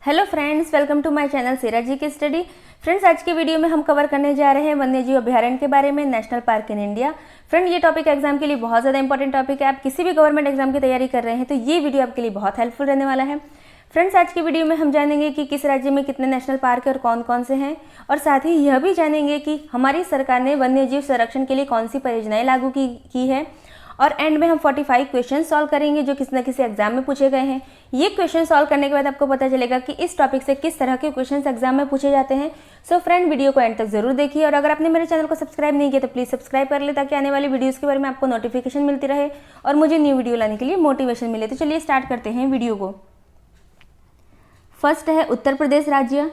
Hello friends, welcome to my channel Sera ji की study. Friends, आज के वीडियो में हम कवर करने जा रहे हैं वन्यजीव अभ्यारण्य के बारे में, national park in India. Friend, ये टॉपिक एग्जाम के लिए बहुत ज़्यादा इंपॉर्टेंट टॉपिक है। आप किसी भी गवर्नमेंट एग्जाम की तैयारी कर रहे हैं तो ये वीडियो आपके लिए बहुत हेल्पफुल रहने वाला है। फ्रेंड्स, आज की वीडियो में हम जानेंगे कि किस राज्य में कितने नेशनल पार्क है और कौन कौन से हैं, और साथ ही यह भी जानेंगे कि हमारी सरकार ने वन्यजीव संरक्षण के लिए कौन सी परियोजनाएं लागू की है। और एंड में हम 45 क्वेश्चन सॉल्व करेंगे जो किसी न किसी एग्जाम में पूछे गए हैं। ये क्वेश्चन सॉल्व करने के बाद आपको पता चलेगा कि इस टॉपिक से किस तरह के क्वेश्चंस एग्जाम में पूछे जाते हैं। सो फ्रेंड, वीडियो को एंड तक जरूर देखिए, और अगर आपने मेरे चैनल को सब्सक्राइब नहीं किया तो प्लीज़ सब्सक्राइब कर ले, ताकि आने वाली वीडियोज़ के बारे में आपको नोटिफिकेशन मिलती रहे और मुझे न्यू वीडियो लाने के लिए मोटिवेशन मिले। तो चलिए स्टार्ट करते हैं वीडियो को। फर्स्ट है उत्तर प्रदेश राज्य।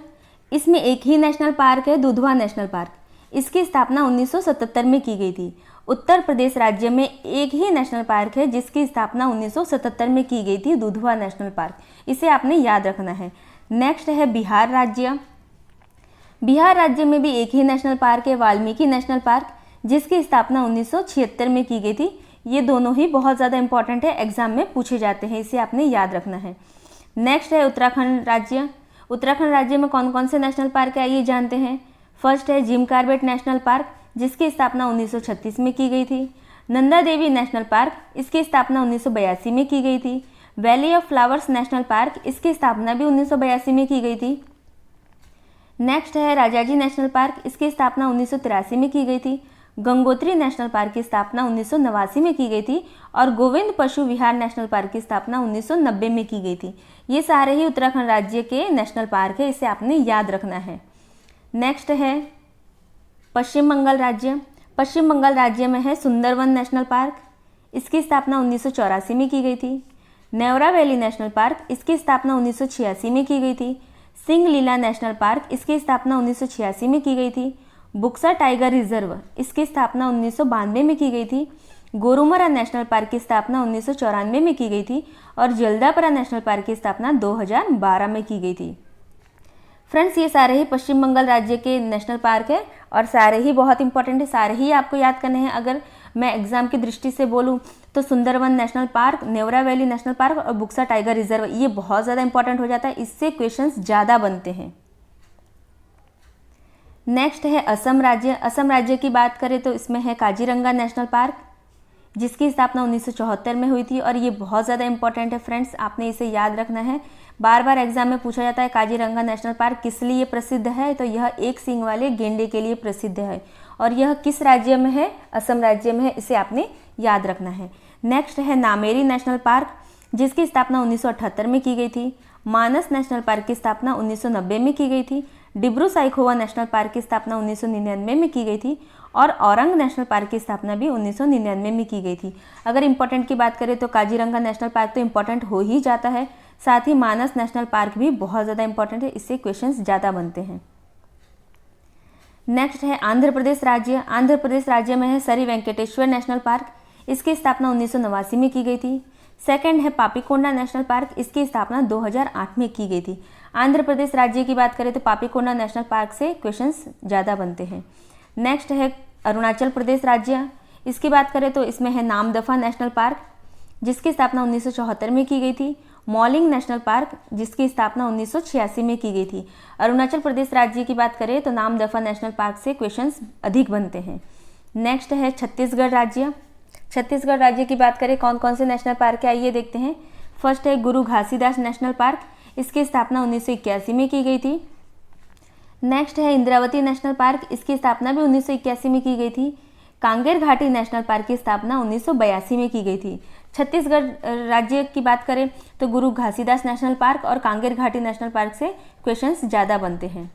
इसमें एक ही नेशनल पार्क है, दुधवा नेशनल पार्क। इसकी स्थापना 1977 में की गई थी। उत्तर प्रदेश राज्य में एक ही नेशनल पार्क है जिसकी स्थापना 1977 में की गई थी, दुधवा नेशनल पार्क। इसे आपने याद रखना है। नेक्स्ट है बिहार राज्य। बिहार राज्य में भी एक ही नेशनल पार्क है, वाल्मीकि नेशनल पार्क, जिसकी स्थापना 1976 में की गई थी। ये दोनों ही बहुत ज़्यादा इंपॉर्टेंट है, एग्जाम में पूछे जाते हैं, इसे आपने याद रखना है। नेक्स्ट है उत्तराखंड राज्य। उत्तराखंड राज्य में कौन कौन से नेशनल पार्क है आइए जानते हैं। फर्स्ट है जिम कॉर्बेट नेशनल पार्क, जिसकी स्थापना 1936 में की गई थी। नंदा देवी नेशनल पार्क, इसकी स्थापना 1982 में की गई थी। Valley of flowers national park, इसकी स्थापना भी 1982 में की गई थी। नेक्स्ट है राजाजी नेशनल पार्क, इसकी स्थापना 1983 में की गई थी। गंगोत्री नेशनल पार्क की स्थापना 1989 में की गई थी, और गोविंद पशु विहार नेशनल पार्क की स्थापना 1990 में की गई थी। ये सारे ही उत्तराखंड राज्य के नेशनल पार्क है, इसे आपने याद रखना है। नेक्स्ट है पश्चिम बंगाल राज्य। पश्चिम बंगाल राज्य में है सुंदरवन नेशनल पार्क, इसकी स्थापना 1984 में की गई थी। नेवरा वैली नेशनल पार्क, इसकी स्थापना 1986 में की गई थी। सिंग लीला नेशनल पार्क, इसकी स्थापना 1986 में की गई थी। बुक्सा टाइगर रिजर्व, इसकी स्थापना 1992 में की गई थी। गोरुमरा नेशनल पार्क की स्थापना 1994 में की गई थी, और जल्दापरा नेशनल पार्क की स्थापना 2012 में की गई थी। फ्रेंड्स, ये सारे ही पश्चिम बंगाल राज्य के नेशनल पार्क है, और सारे ही बहुत इंपॉर्टेंट है, सारे ही आपको याद करने हैं। अगर मैं एग्जाम की दृष्टि से बोलूँ तो Sundarban national park, Neora valley national park और बुक्सा टाइगर रिजर्व, ये बहुत ज़्यादा इंपॉर्टेंट हो जाता है, इससे क्वेश्चंस ज़्यादा बनते हैं। नेक्स्ट है असम राज्य। असम राज्य की बात करें तो इसमें है काजीरंगा नेशनल पार्क, जिसकी स्थापना 1974 में हुई थी, और ये बहुत ज़्यादा इंपॉर्टेंट है फ्रेंड्स, आपने इसे याद रखना है। बार बार एग्जाम में पूछा जाता है काजीरंगा नेशनल पार्क किस लिए प्रसिद्ध है, तो यह एक सींग वाले गेंडे के लिए प्रसिद्ध है, और यह किस राज्य में है, असम राज्य में है, इसे आपने याद रखना है। नेक्स्ट है नामेरी नेशनल पार्क, जिसकी स्थापना 1978 में की गई थी। मानस नेशनल पार्क की स्थापना 1990 में की गई थी। डिब्रू साइखोवा नेशनल पार्क की स्थापना 1999 में की गई थी, और औरंग नेशनल पार्क की स्थापना भी 1999 में की गई थी। अगर इंपॉर्टेंट की बात करें तो काजीरंगा नेशनल पार्क तो इंपॉर्टेंट हो ही जाता है, साथ ही मानस नेशनल पार्क भी बहुत ज़्यादा इंपॉर्टेंट है, इससे क्वेश्चंस ज़्यादा बनते हैं। नेक्स्ट है आंध्र प्रदेश राज्य। आंध्र प्रदेश राज्य में है सरी वेंकटेश्वर नेशनल पार्क, इसकी स्थापना 1989 में की गई थी। सेकंड है पापीकोंडा नेशनल पार्क, इसकी स्थापना 2008 में की गई थी। आंध्र प्रदेश राज्य की बात करें तो पापीकोंडा नेशनल पार्क से क्वेश्चंस ज़्यादा बनते हैं। नेक्स्ट है अरुणाचल प्रदेश राज्य। इसकी बात करें तो इसमें है नामदफा नेशनल पार्क, जिसकी स्थापना 1974 में की गई थी। मॉलिंग नेशनल पार्क, जिसकी स्थापना 1986 में की गई थी। अरुणाचल प्रदेश राज्य की बात करें तो नामदफा नेशनल पार्क से क्वेश्चंस अधिक बनते हैं। नेक्स्ट है छत्तीसगढ़ राज्य। छत्तीसगढ़ राज्य की बात करें कौन कौन से नेशनल पार्क है आइए देखते हैं। फर्स्ट है गुरु घासीदास नेशनल पार्क, इसकी स्थापना 1981 में की गई थी। नेक्स्ट है इंद्रावती नेशनल पार्क, इसकी स्थापना भी 1981 में की गई थी। कांगेर घाटी नेशनल पार्क की स्थापना 1982 में की गई थी। छत्तीसगढ़ राज्य की बात करें तो गुरु घासीदास नेशनल पार्क और कांगेर घाटी नेशनल पार्क से क्वेश्चंस ज़्यादा बनते हैं।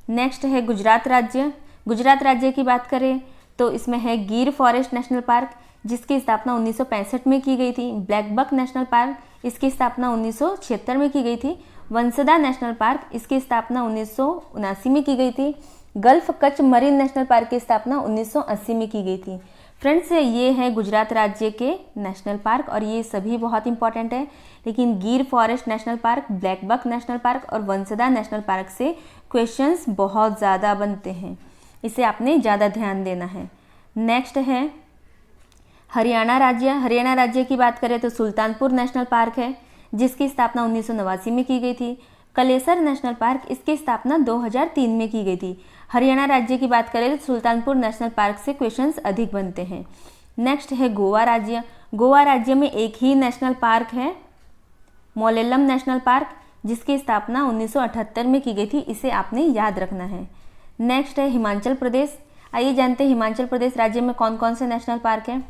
नेक्स्ट है गुजरात राज्य। गुजरात राज्य की बात करें तो इसमें है गिर फॉरेस्ट नेशनल पार्क, जिसकी स्थापना 1965 में की गई थी। ब्लैक बक नेशनल पार्क, इसकी स्थापना 1976 में की गई थी। वंसदा नेशनल पार्क, इसकी स्थापना 1979 में की गई थी। Gulf Kutch marine national park की स्थापना 1980 में की गई थी। फ्रेंड्स, ये हैं गुजरात राज्य के नेशनल पार्क, और ये सभी बहुत इंपॉर्टेंट है, लेकिन Gir forest national park, black buck national park और वंसदा नेशनल पार्क से क्वेश्चंस बहुत ज़्यादा बनते हैं, इसे आपने ज़्यादा ध्यान देना है। नेक्स्ट है हरियाणा राज्य। हरियाणा राज्य की बात करें तो सुल्तानपुर नेशनल पार्क है, जिसकी स्थापना 1989 में की गई थी। कलेसर नेशनल पार्क, इसकी स्थापना 2003 में की गई थी। हरियाणा राज्य की बात करें तो सुल्तानपुर नेशनल पार्क से क्वेश्चंस अधिक बनते हैं। नेक्स्ट है गोवा राज्य। गोवा राज्य में एक ही नेशनल पार्क है, मोलेलम नेशनल पार्क, जिसकी स्थापना 1978 में की गई थी। इसे आपने याद रखना है। नेक्स्ट है हिमाचल प्रदेश। आइए जानते हैं हिमाचल प्रदेश राज्य में कौन कौन से नेशनल पार्क हैं।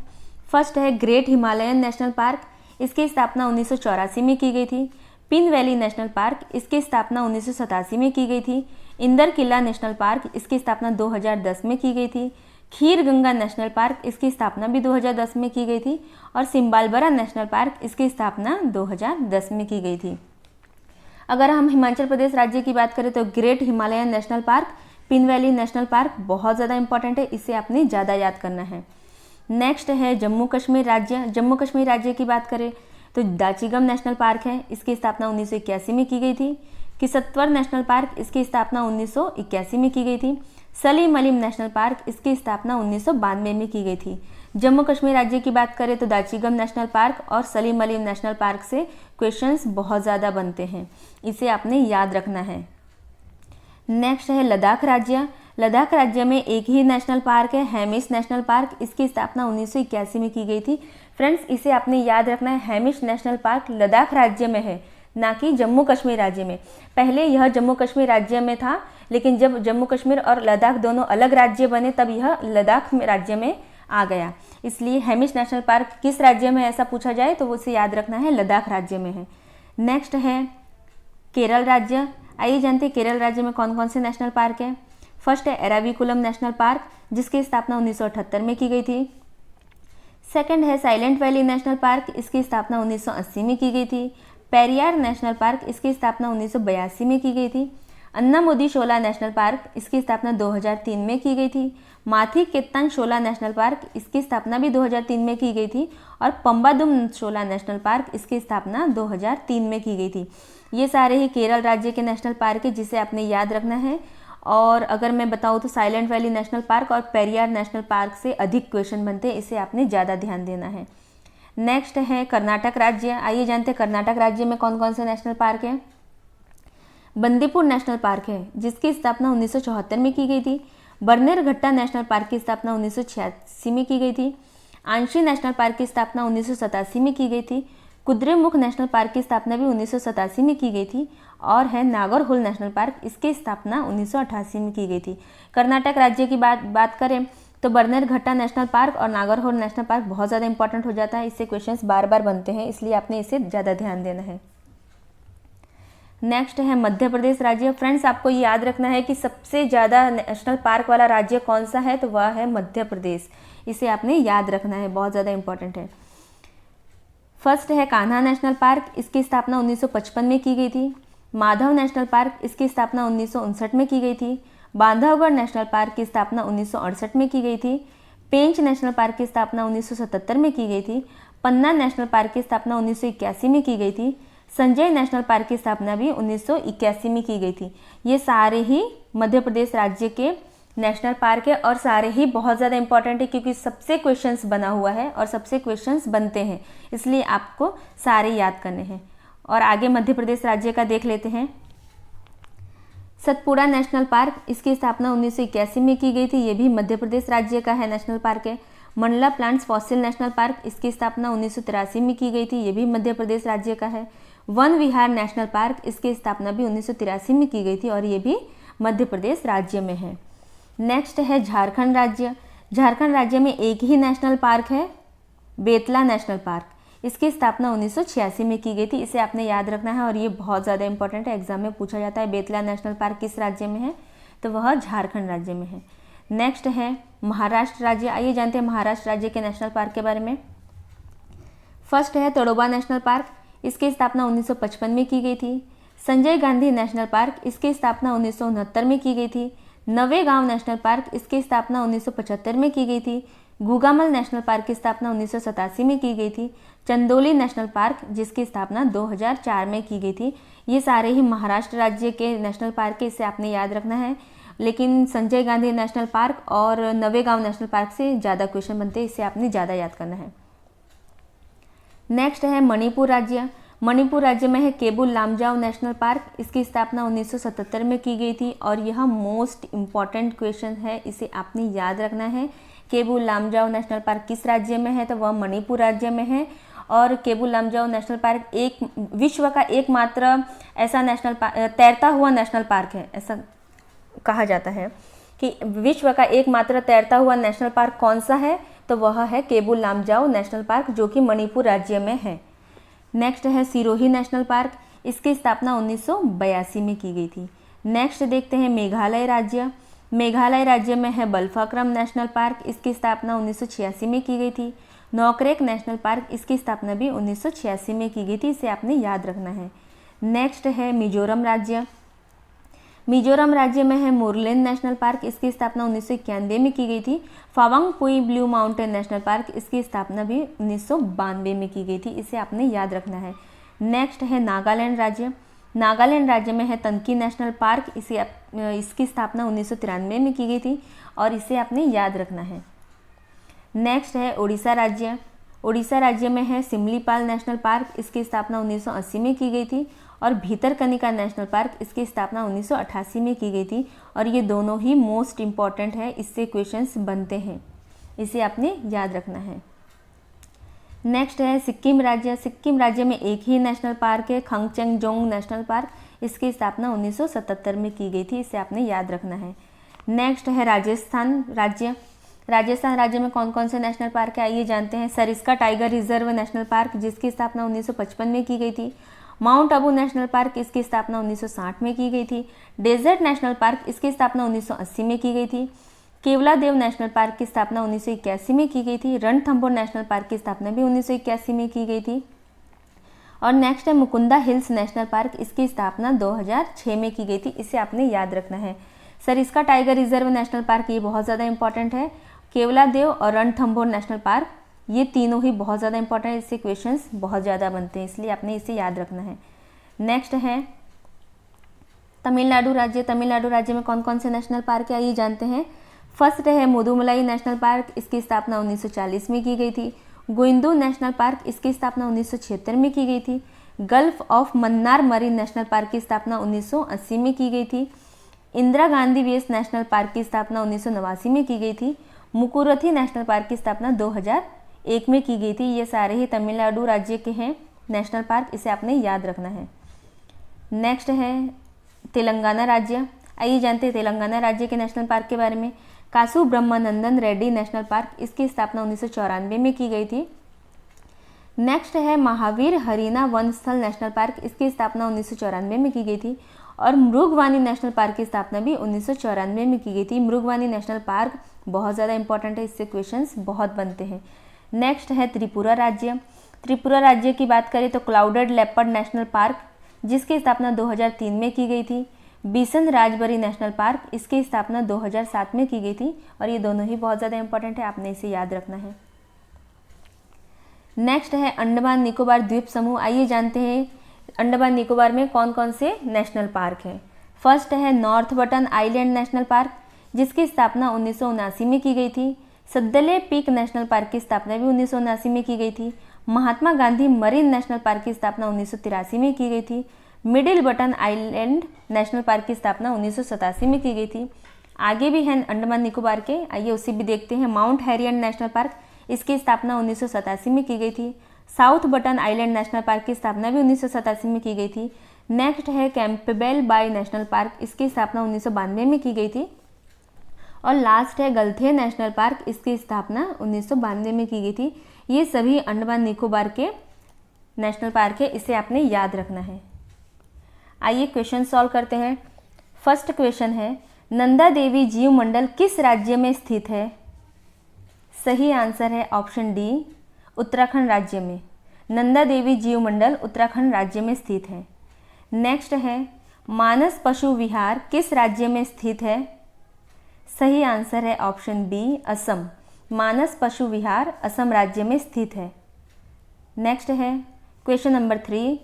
फर्स्ट है ग्रेट हिमालयन नेशनल पार्क, इसकी स्थापना 1984 में की गई थी। पिन वैली नेशनल पार्क, इसकी स्थापना 1987 में की गई थी। इंदर किला नेशनल पार्क, इसकी स्थापना 2010 में की गई थी। खीर गंगा नेशनल पार्क, इसकी स्थापना भी 2010 में की गई थी। और सिम्बालबरा नेशनल पार्क, इसकी स्थापना 2010 में की गई थी। अगर हम हिमाचल प्रदेश राज्य की बात करें तो great Himalayan national park, pin valley national park बहुत ज़्यादा इंपॉर्टेंट है, इसे आपने ज़्यादा याद करना है। नेक्स्ट है जम्मू कश्मीर राज्य। जम्मू कश्मीर राज्य की बात करें तो दाचिगम नेशनल पार्क है, इसकी स्थापना 1981 में की गई थी। किसत्वर नेशनल पार्क, इसकी स्थापना 1981 में की गई थी। सलीम अलीम नेशनल पार्क, इसकी स्थापना 1992 में की गई थी। जम्मू कश्मीर राज्य की बात करें तो दाचिगम नेशनल पार्क और सलीम अलीम नेशनल पार्क से क्वेश्चंस बहुत ज़्यादा बनते हैं, इसे आपने याद रखना है। नेक्स्ट है लद्दाख राज्य। लद्दाख राज्य में एक ही नेशनल पार्क है, हेमिश नेशनल पार्क, इसकी स्थापना 1981 में की गई थी। फ्रेंड्स, इसे आपने याद रखना है, हेमिश नेशनल पार्क लद्दाख राज्य में है, ना कि जम्मू कश्मीर राज्य में। पहले यह जम्मू कश्मीर राज्य में था, लेकिन जब जम्मू कश्मीर और लद्दाख दोनों अलग राज्य बने तब यह लद्दाख राज्य में आ गया। इसलिए हेमिश नेशनल पार्क किस राज्य में ऐसा पूछा जाए तो उसे याद रखना है, लद्दाख राज्य में है। नेक्स्ट है केरल राज्य। आइए जानते हैं केरल राज्य में कौन कौन से नेशनल पार्क हैं। फर्स्ट है एराविकुलम नेशनल पार्क, जिसकी स्थापना 1978 में की गई थी। सेकंड है साइलेंट वैली नेशनल पार्क, इसकी स्थापना 1980 में की गई थी। पेरियार नेशनल पार्क, इसकी स्थापना 1982 में की गई थी। अन्नामुदी शोला नेशनल पार्क, इसकी स्थापना 2003 में की गई थी। माथी केत्तन शोला नेशनल पार्क, इसकी स्थापना भी 2003 में की गई थी। और पंबादुम शोला नेशनल पार्क, इसकी स्थापना 2003 में की गई थी। ये सारे ही केरल राज्य के नेशनल पार्क है, जिसे आपने याद रखना है। और अगर मैं बताऊँ तो साइलेंट वैली नेशनल पार्क और पेरियार नेशनल पार्क से अधिक क्वेश्चन बनते हैं, इसे आपने ज़्यादा ध्यान देना है। नेक्स्ट है कर्नाटक राज्य। आइए जानते हैं कर्नाटक राज्य में कौन कौन से नेशनल पार्क हैं। बंदीपुर नेशनल पार्क है, जिसकी स्थापना 1974 में की गई थी। बरनेरघट्टा नेशनल पार्क की स्थापना 1986 में की गई थी। आंशी नेशनल पार्क की स्थापना 1987 में की गई थी। कुद्रेमुख नेशनल पार्क की स्थापना भी 1987 में की गई थी। और है नागरहोल नेशनल पार्क, इसकी स्थापना 1988 में की गई थी। कर्नाटक राज्य की बात करें तो बरनेरघट्टा नेशनल पार्क और नागरहोल नेशनल पार्क बहुत ज़्यादा इंपॉर्टेंट हो जाता है, इससे क्वेश्चंस बार बार बनते हैं, इसलिए आपने इसे ज़्यादा ध्यान देना है। नेक्स्ट है मध्य प्रदेश राज्य। फ्रेंड्स, आपको याद रखना है कि सबसे ज़्यादा नेशनल पार्क वाला राज्य कौन सा है, तो वह है मध्य प्रदेश। इसे आपने याद रखना है, बहुत ज़्यादा इंपॉर्टेंट है। फर्स्ट है कान्हा नेशनल पार्क, इसकी स्थापना 1955 में की गई थी। माधव नेशनल पार्क, इसकी स्थापना 1959 में की गई थी। बांधवगढ़ नेशनल पार्क की स्थापना 1968 में की गई थी। पेंच नेशनल पार्क की स्थापना 1977 में की गई थी। पन्ना नेशनल पार्क की स्थापना 1981 में की गई थी। संजय नेशनल पार्क की स्थापना भी 1981 में की गई थी। ये सारे ही मध्य प्रदेश राज्य के नेशनल पार्क है और सारे ही बहुत ज़्यादा इंपॉर्टेंट है, क्योंकि सबसे क्वेश्चंस बना हुआ है और सबसे क्वेश्चंस बनते हैं, इसलिए आपको सारे याद करने हैं। और आगे मध्य प्रदेश राज्य का देख लेते हैं। सतपुड़ा नेशनल पार्क, इसकी स्थापना 1981 में की गई थी। ये भी मध्य प्रदेश राज्य का है नेशनल पार्क है। Mandla plants fossil national park, इसकी स्थापना 1983 में की गई थी। ये भी मध्य प्रदेश राज्य का है। वन विहार नेशनल पार्क, इसकी स्थापना भी 1983 में की गई थी और ये भी मध्य प्रदेश राज्य में है। नेक्स्ट है झारखंड राज्य। झारखंड राज्य में एक ही नेशनल पार्क है, बेतला नेशनल पार्क, इसकी स्थापना 1986 में की गई थी। इसे आपने याद रखना है और ये बहुत ज़्यादा इंपॉर्टेंट है, एग्जाम में पूछा जाता है। बेतला नेशनल पार्क किस राज्य में है, तो वह झारखंड राज्य में है। नेक्स्ट है महाराष्ट्र राज्य। आइए जानते हैं महाराष्ट्र राज्य के नेशनल पार्क के बारे में। फर्स्ट है तड़ोबा नेशनल पार्क, इसकी स्थापना 1955 में की गई थी। संजय गांधी नेशनल पार्क, इसकी स्थापना 1969 में की गई थी। नवेगांव नेशनल पार्क, इसकी स्थापना 1975 में की गई थी। गुगामल नेशनल पार्क की स्थापना 1987 में की गई थी। चंदोली नेशनल पार्क, जिसकी स्थापना 2004 में की गई थी। ये सारे ही महाराष्ट्र राज्य के नेशनल पार्क है, इसे आपने याद रखना है। लेकिन संजय गांधी नेशनल पार्क और नवेगांव नेशनल पार्क से ज़्यादा क्वेश्चन बनते हैं, इसे आपने ज़्यादा याद करना है। नेक्स्ट है मणिपुर राज्य। मणिपुर राज्य में है केबुल लामजाओ नेशनल पार्क, इसकी स्थापना 1977 में की गई थी और यह मोस्ट इम्पॉर्टेंट क्वेश्चन है, इसे आपने याद रखना है। केबुल लामजाओ नेशनल पार्क किस राज्य में है, तो वह मणिपुर राज्य में है। और केबुल लामजाओ नेशनल पार्क एक विश्व का एकमात्र ऐसा नेशनल तैरता हुआ नेशनल पार्क है। ऐसा कहा जाता है कि विश्व का एकमात्र तैरता हुआ नेशनल पार्क कौन सा है, तो वह है केबुल लामजाओ नेशनल पार्क, जो कि मणिपुर राज्य में है। नेक्स्ट है सिरोही नेशनल पार्क, इसकी स्थापना 1982 में की गई थी। नेक्स्ट देखते हैं मेघालय राज्य। मेघालय राज्य में है बल्फाक्रम नेशनल पार्क, इसकी स्थापना 1986 में की गई थी। नोकरेक नेशनल पार्क, इसकी स्थापना भी 1986 में की गई थी, इसे आपने याद रखना है। नेक्स्ट है मिजोरम राज्य। मिजोरम राज्य में है मोरलेन नेशनल पार्क, इसकी स्थापना 1991 में की गई थी। फावंग पुई ब्लू माउंटेन नेशनल पार्क, इसकी स्थापना भी 1992 में की गई थी, इसे आपने याद रखना है। नेक्स्ट है नागालैंड राज्य। नागालैंड राज्य में है तनकी नेशनल पार्क, इसकी स्थापना 1993 में की गई थी और इसे आपने याद रखना है। नेक्स्ट है उड़ीसा राज्य। उड़ीसा राज्य में है सिमलीपाल नेशनल पार्क, इसकी स्थापना 1980 में की गई थी। और भीतरकनिका नेशनल पार्क, इसकी स्थापना 1988 में की गई थी और ये दोनों ही मोस्ट इम्पॉर्टेंट है, इससे क्वेश्चंस बनते हैं, इसे आपने याद रखना है। नेक्स्ट है सिक्किम राज्य। सिक्किम राज्य में एक ही नेशनल पार्क है, खंगचेंगजोंग नेशनल पार्क, इसकी स्थापना 1977 में की गई थी, इसे आपने याद रखना है। नेक्स्ट है राजस्थान राज्य। राजस्थान राज्य में कौन कौन से नेशनल पार्क है, आइए जानते हैं। Sariska tiger reserve national park, जिसकी स्थापना 1955 में की गई थी। माउंट आबू नेशनल पार्क, इसकी स्थापना 1960 में की गई थी। डेजर्ट नेशनल पार्क, इसकी स्थापना 1980 में की गई थी। केवलादेव नेशनल पार्क की स्थापना 1981 में की गई थी। रणथंभौर नेशनल पार्क की स्थापना भी 1981 में की गई थी। और नेक्स्ट है मुकुंदा हिल्स नेशनल पार्क, इसकी स्थापना 2006 में की गई थी, इसे आपने याद रखना है। Sariska tiger reserve national park, ये बहुत ज़्यादा इंपॉर्टेंट है। केवलादेव और रणथंभौर नेशनल पार्क, ये तीनों ही बहुत ज़्यादा इंपॉर्टेंट है, इससे क्वेश्चंस बहुत ज़्यादा बनते हैं, इसलिए आपने इसे याद रखना है। नेक्स्ट है तमिलनाडु राज्य। तमिलनाडु राज्य में कौन कौन से नेशनल पार्क है, आइए जानते हैं। फर्स्ट है मुदुमलाई नेशनल पार्क, इसकी स्थापना 1940 में की गई थी। गोइंदू नेशनल पार्क, इसकी स्थापना 1976 में की गई थी। Gulf of Mannar marine national park की स्थापना 1980 में की गई थी। Indira Gandhi west national park की स्थापना 1989 में की गई थी। मुकुरथी नेशनल पार्क की स्थापना 2001 में की गई थी। ये सारे ही तमिलनाडु राज्य के हैं नेशनल पार्क, इसे आपने याद रखना है। नेक्स्ट है तेलंगाना राज्य। आइए जानते हैं तेलंगाना राज्य के नेशनल पार्क के बारे में। कासु ब्रह्मानंदन रेड्डी नेशनल पार्क, इसकी स्थापना 1994 में की गई थी। नेक्स्ट है महावीर हरीना वन स्थल नेशनल पार्क, इसकी स्थापना 1994 में की गई थी। और मृगवानी नेशनल पार्क की स्थापना भी 1994 में की गई थी। मृगवानी नेशनल पार्क बहुत ज़्यादा इंपॉर्टेंट है, इससे क्वेश्चंस बहुत बनते हैं। नेक्स्ट है त्रिपुरा राज्य। त्रिपुरा राज्य की बात करें तो क्लाउडेड लेपर्ड नेशनल पार्क, जिसकी स्थापना 2003 में की गई थी। बिसन राजबरी नेशनल पार्क, इसकी स्थापना 2007 में की गई थी और ये दोनों ही बहुत ज़्यादा इंपॉर्टेंट है, आपने इसे याद रखना है। नेक्स्ट है अंडमान निकोबार द्वीप समूह। आइए जानते हैं अंडमान निकोबार में कौन कौन से नेशनल पार्क हैं। फर्स्ट है north button island national park, जिसकी स्थापना 1979 में की गई थी। सद्दले पीक नेशनल पार्क की स्थापना भी 1979 में की गई थी। Mahatma Gandhi marine national park की स्थापना 1983 में की गई थी। Middle button island national park की स्थापना 1987 में की गई थी। आगे भी हैं अंडमान निकोबार के, आइए उसे भी देखते हैं। माउंट हैरियट नेशनल पार्क, इसकी स्थापना 1987 में की गई थी। South button island national park की स्थापना भी 1987 में की गई थी। नेक्स्ट है कैंपबेल बाय नेशनल पार्क, इसकी स्थापना 1992 में की गई थी। और लास्ट है गलथे नेशनल पार्क, इसकी स्थापना 1992 में की गई थी। ये सभी अंडमान निकोबार के नेशनल पार्क है, इसे आपने याद रखना है। आइए क्वेश्चन सॉल्व करते हैं। फर्स्ट क्वेश्चन है नंदा देवी जीव मंडल किस राज्य में स्थित है। सही आंसर है ऑप्शन डी, उत्तराखंड राज्य में। नंदा देवी जीव मंडल उत्तराखंड राज्य में स्थित है। नेक्स्ट है मानस पशु विहार किस राज्य में स्थित है। सही आंसर है ऑप्शन बी, असम। मानस पशु विहार असम राज्य में स्थित है। नेक्स्ट है क्वेश्चन नंबर 3,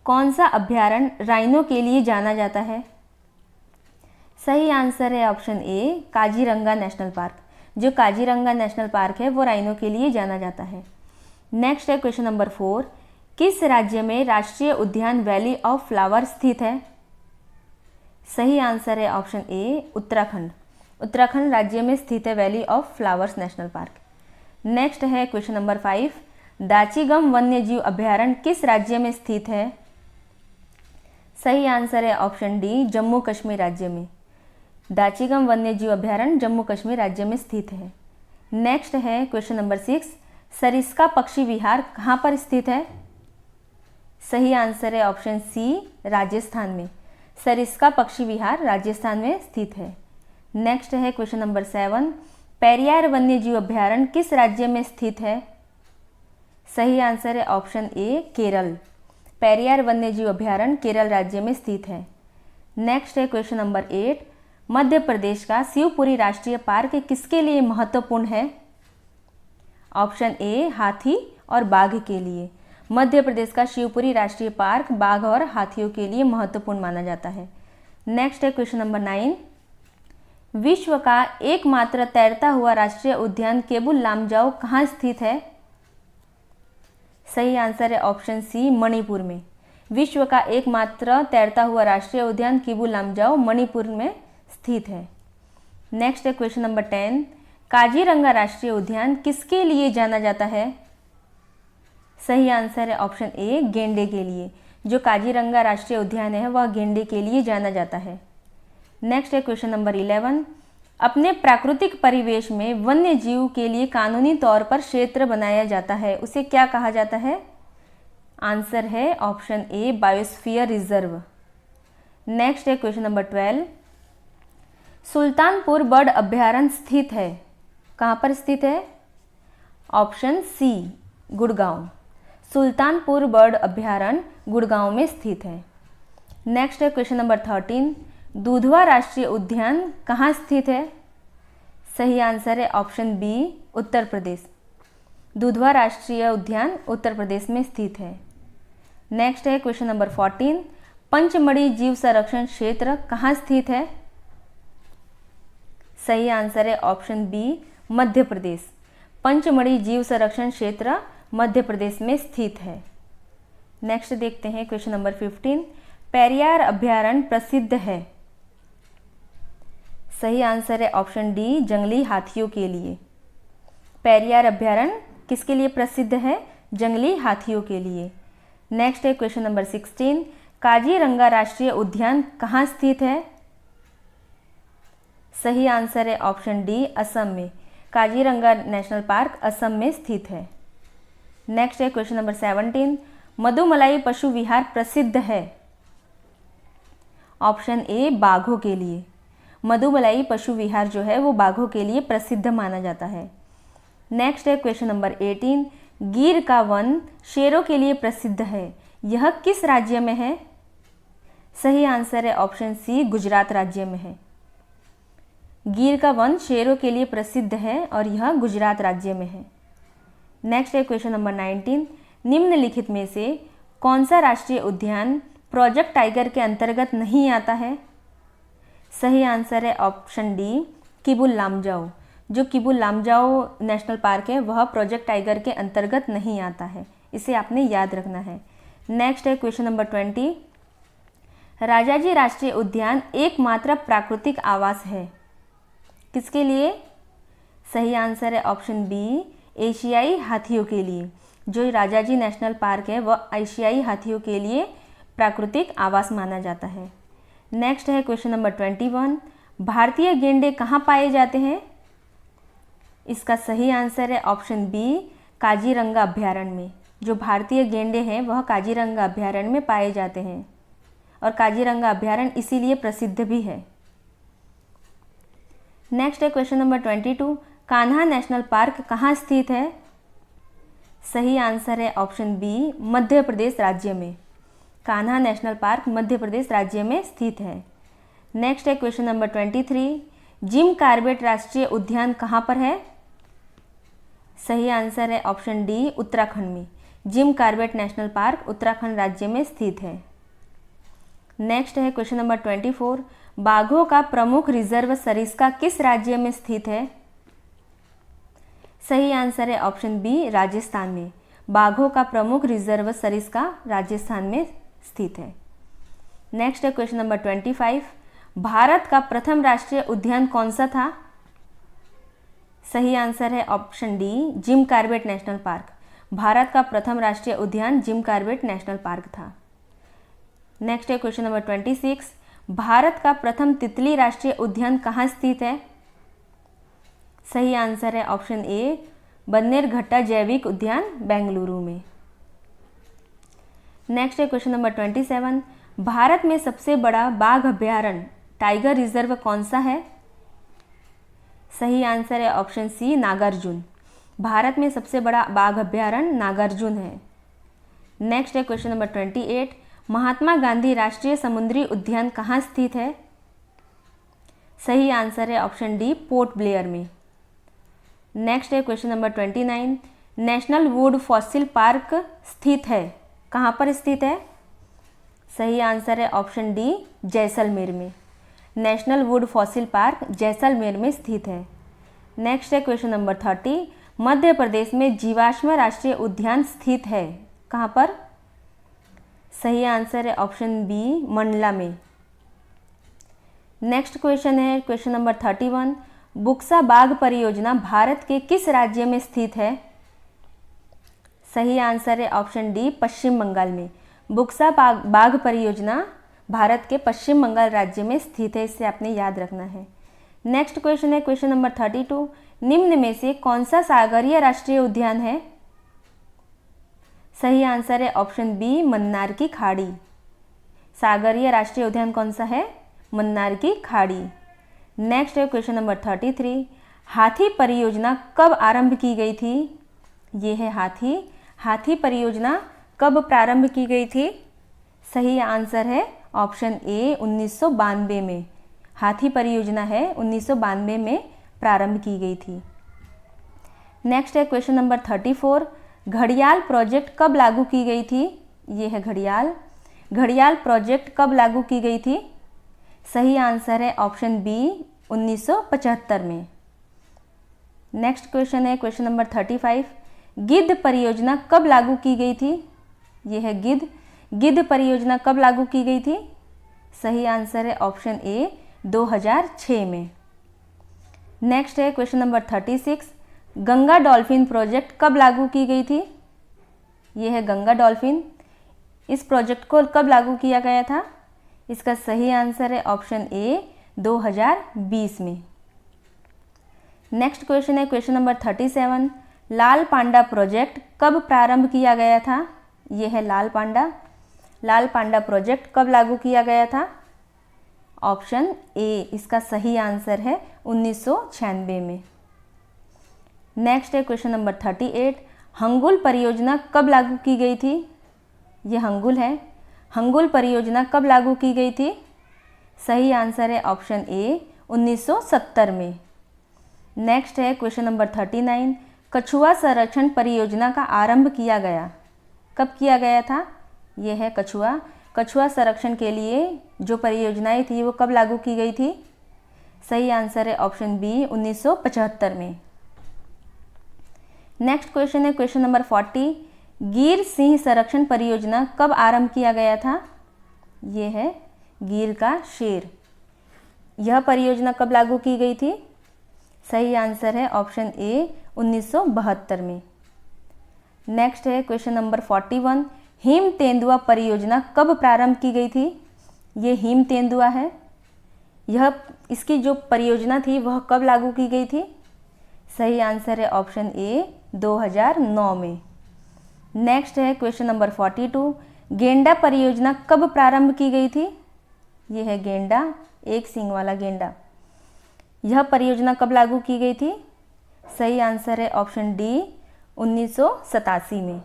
कौन सा अभ्यारण्य राइनो के लिए जाना जाता है। सही आंसर है ऑप्शन ए, काजीरंगा नेशनल पार्क। जो काजीरंगा नेशनल पार्क है वो राइनो के लिए जाना जाता है। नेक्स्ट है क्वेश्चन नंबर 4, किस राज्य में राष्ट्रीय उद्यान वैली ऑफ फ्लावर स्थित है? सही आंसर है ऑप्शन ए उत्तराखंड। उत्तराखंड राज्य में स्थित है valley of flowers national park. Next है क्वेश्चन नंबर 5, दाचीगम वन्य जीव अभयारण्य किस राज्य में स्थित है? सही आंसर है ऑप्शन डी जम्मू कश्मीर राज्य में। दाचीगम वन्य जीव अभयारण्य जम्मू कश्मीर राज्य में स्थित है। नेक्स्ट है क्वेश्चन नंबर 6, सरिस्का पक्षी विहार कहाँ पर स्थित है? सही आंसर है ऑप्शन सी राजस्थान में। सरिस्का पक्षी विहार राजस्थान में स्थित है। नेक्स्ट है क्वेश्चन नंबर 7, पेरियार वन्य जीव अभयारण्य किस राज्य में स्थित है? सही आंसर है ऑप्शन ए केरल। पेरियार वन्य जीव अभयारण्य केरल राज्य में स्थित है। नेक्स्ट है क्वेश्चन नंबर 8, मध्य प्रदेश का शिवपुरी राष्ट्रीय पार्क किसके लिए महत्वपूर्ण है? ऑप्शन ए हाथी और बाघ के लिए। मध्य प्रदेश का शिवपुरी राष्ट्रीय पार्क बाघ और हाथियों के लिए महत्वपूर्ण माना जाता है। नेक्स्ट है क्वेश्चन नंबर 9, विश्व का एकमात्र तैरता हुआ राष्ट्रीय उद्यान केबुल लामजाओ कहाँ स्थित है? सही आंसर है ऑप्शन सी मणिपुर में। विश्व का एकमात्र तैरता हुआ राष्ट्रीय उद्यान केबुल लामजाओ मणिपुर में स्थित है। नेक्स्ट है क्वेश्चन नंबर 10, काजीरंगा राष्ट्रीय उद्यान किसके लिए जाना जाता है? सही आंसर है ऑप्शन ए गेंडे के लिए। जो काजीरंगा राष्ट्रीय उद्यान है वह गेंडे के लिए जाना जाता है। नेक्स्ट है क्वेश्चन नंबर 11, अपने प्राकृतिक परिवेश में वन्य जीव के लिए कानूनी तौर पर क्षेत्र बनाया जाता है, उसे क्या कहा जाता है? आंसर है option A biosphere reserve. Next है क्वेश्चन नंबर 12, सुल्तानपुर बर्ड अभयारण्य स्थित है, कहाँ पर स्थित है? Option C Gurgaon. Sultanpur bird अभयारण्य गुड़गांव में स्थित है। नेक्स्ट है क्वेश्चन नंबर 13, दुधवा राष्ट्रीय उद्यान कहाँ स्थित है? सही आंसर है ऑप्शन बी उत्तर प्रदेश। दुधवा राष्ट्रीय उद्यान उत्तर प्रदेश में स्थित है। नेक्स्ट है क्वेश्चन नंबर 14, पंचमढ़ी जीव संरक्षण क्षेत्र कहाँ स्थित है? सही आंसर है ऑप्शन बी मध्य प्रदेश। पंचमढ़ी जीव संरक्षण क्षेत्र मध्य प्रदेश में स्थित है। नेक्स्ट देखते हैं क्वेश्चन नंबर 15, पेरियार अभयारण्य प्रसिद्ध है। सही आंसर है ऑप्शन डी जंगली हाथियों के लिए। पेरियार अभयारण्य किसके लिए प्रसिद्ध है? जंगली हाथियों के लिए। नेक्स्ट है क्वेश्चन नंबर 16, काजीरंगा राष्ट्रीय उद्यान कहाँ स्थित है? सही आंसर है ऑप्शन डी असम में। काजीरंगा नेशनल पार्क असम में स्थित है। नेक्स्ट है क्वेश्चन नंबर 17, मधुमलाई पशु विहार प्रसिद्ध है। ऑप्शन ए बाघों के लिए। मधुमलाई पशु विहार जो है वो बाघों के लिए प्रसिद्ध माना जाता है। नेक्स्ट है क्वेश्चन नंबर 18, गिर का वन शेरों के लिए प्रसिद्ध है, यह किस राज्य में है? सही आंसर है ऑप्शन सी गुजरात राज्य में है। गिर का वन शेरों के लिए प्रसिद्ध है और यह गुजरात राज्य में है। नेक्स्ट है क्वेश्चन नंबर 19, निम्नलिखित में से कौन सा राष्ट्रीय उद्यान प्रोजेक्ट टाइगर के अंतर्गत नहीं आता है? सही आंसर है ऑप्शन डी किबुल लामजाओ। जो किबुल लामजाओ नेशनल पार्क है वह प्रोजेक्ट टाइगर के अंतर्गत नहीं आता है, इसे आपने याद रखना है। नेक्स्ट है क्वेश्चन नंबर 20, राजाजी राष्ट्रीय उद्यान एकमात्र प्राकृतिक आवास है, किसके लिए? सही आंसर है ऑप्शन बी एशियाई हाथियों के लिए। जो राजाजी नेशनल पार्क है वह एशियाई हाथियों के लिए प्राकृतिक आवास माना जाता है। नेक्स्ट है क्वेश्चन नंबर 21, भारतीय गेंडे कहाँ पाए जाते हैं? इसका सही आंसर है ऑप्शन बी काजीरंगा अभयारण्य में। जो भारतीय गेंडे हैं वह काजीरंगा अभयारण्य में पाए जाते हैं और काजीरंगा अभयारण्य इसीलिए प्रसिद्ध भी है। नेक्स्ट है question number 22, Kanha national park कहाँ स्थित है? सही आंसर है ऑप्शन बी मध्य प्रदेश राज्य में। कान्हा नेशनल पार्क मध्य प्रदेश राज्य में स्थित है। नेक्स्ट है क्वेश्चन नंबर 23, जिम कॉर्बेट राष्ट्रीय उद्यान कहाँ पर है? सही आंसर है ऑप्शन डी उत्तराखंड में। Jim Corbett national park Uttarakhand राज्य में स्थित है। नेक्स्ट है क्वेश्चन नंबर 24, बाघों का प्रमुख रिजर्व सरिस्का किस राज्य में स्थित है? सही आंसर है ऑप्शन बी राजस्थान में। बाघों का प्रमुख रिजर्व सरिस्का राजस्थान में स्थित है। नेक्स्ट है क्वेश्चन नंबर 25, भारत का प्रथम राष्ट्रीय उद्यान कौन सा था? सही आंसर है option D, Jim Corbett national park. Bharat का प्रथम राष्ट्रीय उद्यान जिम कॉर्बेट नेशनल पार्क था। नेक्स्ट है क्वेश्चन नंबर 26, भारत का प्रथम तितली राष्ट्रीय उद्यान कहाँ स्थित है? सही आंसर है ऑप्शन ए, बन्नेरघट्टा जैविक उद्यान बेंगलुरु में। नेक्स्ट है क्वेश्चन नंबर 27, भारत में सबसे बड़ा बाघ अभ्यारण्य टाइगर रिजर्व कौन सा है? सही आंसर है ऑप्शन सी, नागार्जुन। भारत में सबसे बड़ा बाघ अभ्यारण्य नागार्जुन है। नेक्स्ट है क्वेश्चन नंबर 28, महात्मा गांधी राष्ट्रीय समुद्री उद्यान कहाँ स्थित है? सही आंसर है ऑप्शन डी, पोर्ट ब्लेयर में। नेक्स्ट है question number 29, national would fossil park स्थित है, कहाँ पर स्थित है? सही आंसर है ऑप्शन डी, जैसलमेर में। National would fossil park Jaisalmer में स्थित है। नेक्स्ट है क्वेश्चन नंबर 30, मध्य प्रदेश में जीवाश्म राष्ट्रीय उद्यान स्थित है, कहाँ पर? सही आंसर है ऑप्शन बी, मंडला में। नेक्स्ट क्वेश्चन है क्वेश्चन नंबर 31, बुक्सा बाघ परियोजना भारत के किस राज्य में स्थित है? सही आंसर है ऑप्शन डी, पश्चिम बंगाल में। बुक्सा बाघ परियोजना भारत के पश्चिम बंगाल राज्य में स्थित है, इससे आपने याद रखना है। नेक्स्ट क्वेश्चन है क्वेश्चन नंबर 32, निम्न में से कौन सा सागरीय राष्ट्रीय उद्यान है? सही आंसर है ऑप्शन बी, मन्नार की खाड़ी। सागरीय राष्ट्रीय उद्यान कौन सा है? मन्नार की खाड़ी। नेक्स्ट है क्वेश्चन नंबर 33, हाथी परियोजना कब आरंभ की गई थी? ये है हाथी परियोजना कब प्रारंभ की गई थी? सही आंसर है ऑप्शन ए, 1992 में। हाथी परियोजना है 1992 में प्रारंभ की गई थी। नेक्स्ट है क्वेश्चन नंबर 34, घड़ियाल प्रोजेक्ट कब लागू की गई थी? ये है घड़ियाल प्रोजेक्ट कब लागू की गई थी? सही आंसर है ऑप्शन बी, 1975 में। नेक्स्ट क्वेश्चन है क्वेश्चन नंबर 35, गिद्ध परियोजना कब लागू की गई थी? ये है गिद्ध परियोजना कब लागू की गई थी? सही आंसर है ऑप्शन ए, 2006 में। नेक्स्ट है question number 36, Ganga dolphin project कब लागू की गई थी? यह है गंगा डॉल्फिन। इस प्रोजेक्ट को कब लागू किया गया था? इसका सही आंसर है ऑप्शन ए, 2020 में। नेक्स्ट क्वेश्चन है क्वेश्चन नंबर 37, लाल पांडा प्रोजेक्ट कब प्रारंभ किया गया था? यह है लाल पांडा प्रोजेक्ट कब लागू किया गया था? ऑप्शन ए, इसका सही आंसर है 1996 में। नेक्स्ट है क्वेश्चन नंबर 38, हंगुल परियोजना कब लागू की गई थी? ये हंगुल है। हंगुल परियोजना कब लागू की गई थी? सही आंसर है ऑप्शन ए, 1970 में। नेक्स्ट है क्वेश्चन नंबर 39, कछुआ संरक्षण परियोजना का आरंभ किया गया, कब किया गया था? यह है कछुआ संरक्षण के लिए जो परियोजनाएं थी वो कब लागू की गई थी? सही आंसर है ऑप्शन बी, 1975 में। नेक्स्ट क्वेश्चन है क्वेश्चन नंबर 40, गिर सिंह संरक्षण परियोजना कब आरंभ किया गया था? ये है गिर का शेर। यह परियोजना कब लागू की गई थी? सही आंसर है ऑप्शन ए, 1972 में। नेक्स्ट है क्वेश्चन नंबर 41, हिम तेंदुआ परियोजना कब प्रारंभ की गई थी? ये हिम तेंदुआ है। इसकी जो परियोजना थी वह कब लागू की गई थी? सही आंसर है ऑप्शन ए, 2009 में। नेक्स्ट है क्वेश्चन नंबर 42, गेंडा परियोजना कब प्रारंभ की गई थी? ये है गेंडा, एक सींग वाला गेंडा। यह परियोजना कब लागू की गई थी? सही आंसर है ऑप्शन डी, 1987 में।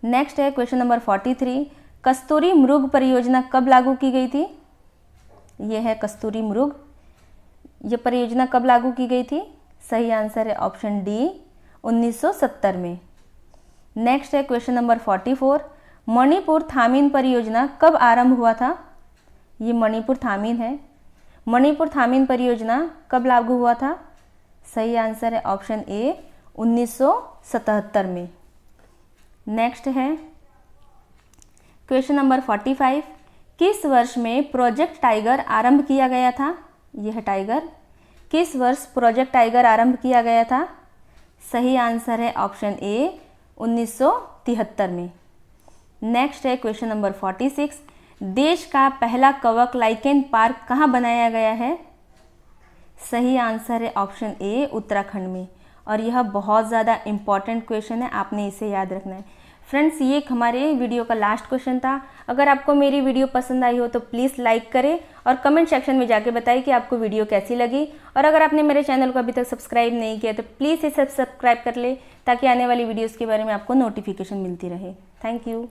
नेक्स्ट है क्वेश्चन नंबर 43, कस्तूरी मृग परियोजना कब लागू की गई थी? यह है कस्तूरी मृग। यह परियोजना कब लागू की गई थी? सही आंसर है ऑप्शन डी, 1970 में। नेक्स्ट है क्वेश्चन नंबर 44, मणिपुर थामीन परियोजना कब आरंभ हुआ था? ये मणिपुर थामीन है। मणिपुर थामीन परियोजना कब लागू हुआ था? सही आंसर है ऑप्शन ए, 1977 में। नेक्स्ट है क्वेश्चन नंबर 45, किस वर्ष में प्रोजेक्ट टाइगर आरंभ किया गया था? यह टाइगर किस वर्ष प्रोजेक्ट टाइगर आरंभ किया गया था? सही आंसर है ऑप्शन ए 1973 में। नेक्स्ट है क्वेश्चन नंबर 46, देश का पहला कवक लाइकेन पार्क कहाँ बनाया गया है? सही आंसर है ऑप्शन ए उत्तराखंड में। और यह बहुत ज़्यादा इम्पॉर्टेंट क्वेश्चन है, आपने इसे याद रखना है। फ्रेंड्स, ये हमारे वीडियो का लास्ट क्वेश्चन था। अगर आपको मेरी वीडियो पसंद आई हो तो प्लीज़ लाइक करें और कमेंट सेक्शन में जाके बताइए कि आपको वीडियो कैसी लगी। और अगर आपने मेरे चैनल को अभी तक सब्सक्राइब नहीं किया तो प्लीज़ इसे सब्सक्राइब कर ले, ताकि आने वाली वीडियोज़ के बारे में आपको नोटिफिकेशन मिलती रहे। Thank you.